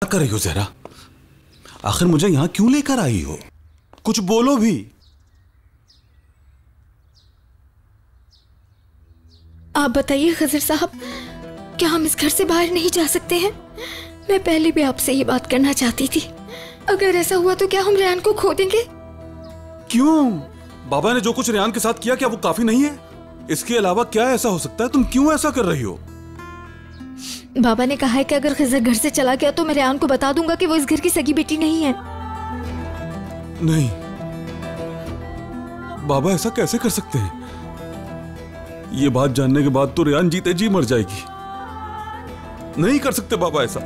क्या कर रही हो ज़हरा? आखिर मुझे यहां क्यों लेकर आई हो? कुछ बोलो भी। आप बताइए खजर साहब, क्या हम इस घर से बाहर नहीं जा सकते हैं? मैं पहले भी आपसे ये बात करना चाहती थी। अगर ऐसा हुआ तो क्या हम रेहान को खो देंगे? क्यों? बाबा ने जो कुछ रेहान के साथ किया, क्या वो काफी नहीं है? इसके अलावा क्या ऐसा हो सकता है? तुम क्यों ऐसा कर रही हो? बाबा ने कहा है कि अगर खजर घर से चला गया तो मैं रेहान को बता दूंगा कि वो इस घर की सगी बेटी नहीं है। नहीं, बाबा ऐसा कैसे कर सकते हैं? ये बात जानने के बाद तो रेहान जीते जी मर जाएगी। नहीं कर सकते बाबा ऐसा।